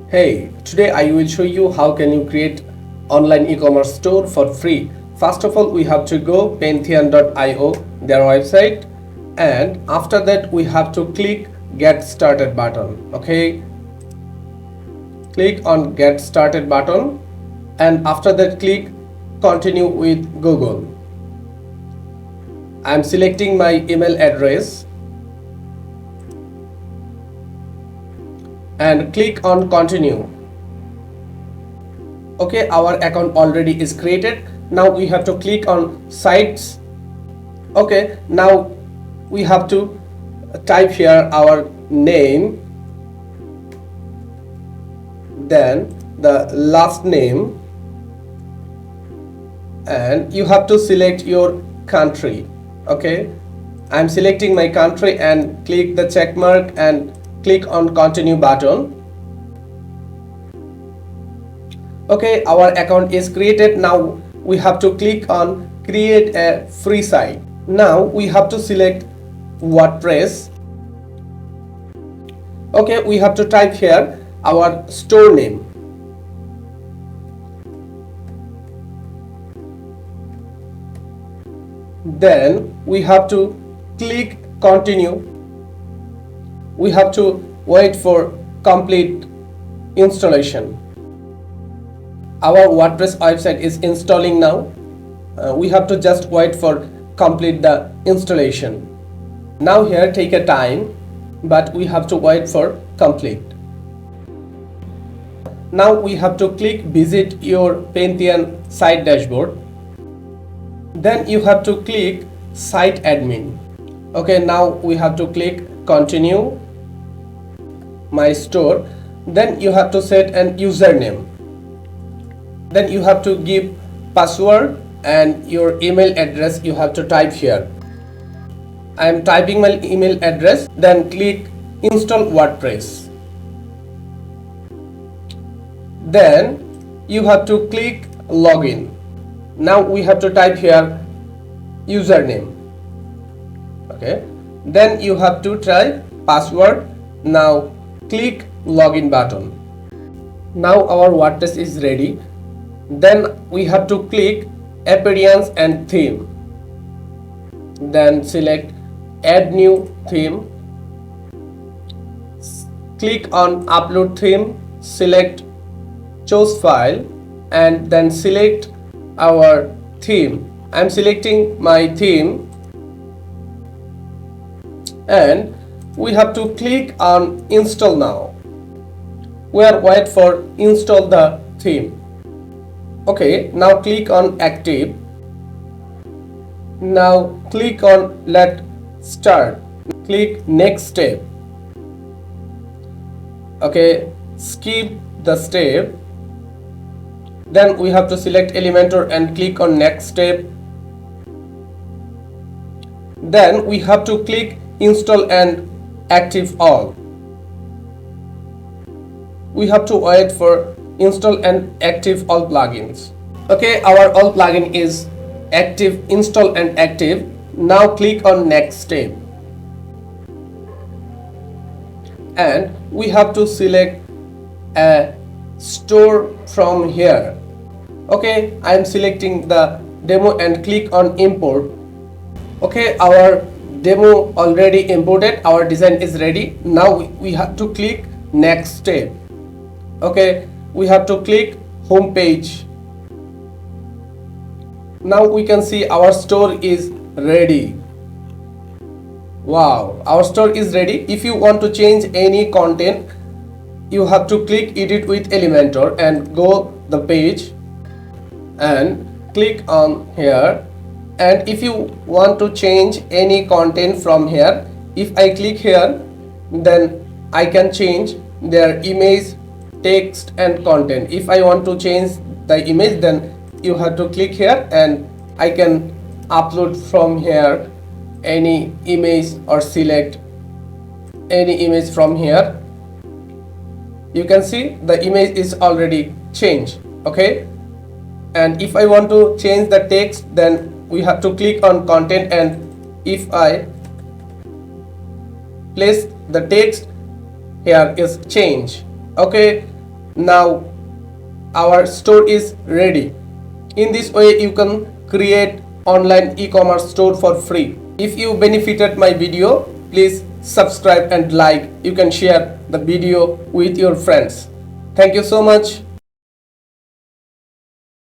Hey, today I will show you how can you create online e-commerce store for free. First of all, we have to go pantheon.io, their website, and after that we have to click get started button. Okay, click on get started button and after that click continue with Google. I'm selecting my email address and click on continue. Okay, our account already is created. Now we have to click on sites. Okay, now we have to type here our name, then the last name, and you have to select your country. Okay, I'm selecting my country and click the check mark and click on continue button. Okay, our account is created. Now we have to click on create a free site. Now we have to select WordPress. Okay, we have to type here our store name. Then we have to click continue. We have to wait for complete installation. Our WordPress website is installing now. We have to just wait for complete the installation. Now here take a time, but we have to wait for complete. Now we have to click visit your Pantheon site dashboard. Then you have to click site admin. Okay, now we have to click continue my store. Then you have to set an username. Then you have to give password and your email address you have to type here. I am typing my email address, then click install WordPress. Then you have to click login. Now we have to type here username. Okay, then you have to type password. Now click login button. Now our WordPress is ready. Then we have to click appearance and theme. Then select add new theme. Click on upload theme. Select choose file and then select our theme. I'm selecting my theme and we have to click on install now. We are wait for install the theme. Okay, now click on active. Now click on let start. Click next step. Okay, skip the step. Then we have to select Elementor and click on next step. Then we have to click install and active all. We have to wait for install and active all plugins. Okay, our all plugin is active, install and active. Now click on next step. And we have to select a store from here. Okay, I am selecting the demo and click on import. Okay, our demo already imported. Our design is ready. Now we have to click next step. Okay, we have to click home page. Now we can see our store is ready. Wow, our store is ready. If you want to change any content, you have to click edit with Elementor and go the page and click on here. And if you want to change any content from here, if I click here, then I can change their image, text and content. If I want to change the image, then you have to click here and I can upload from here any image or select any image from here. You can see the image is already changed. Okay, and if I want to change the text, then we have to click on content and if I place the text here is change. Okay, Now our store is ready. In this way you can create online e-commerce store for free. If you benefited my video, please subscribe and like. You can share the video with your friends. Thank you so much.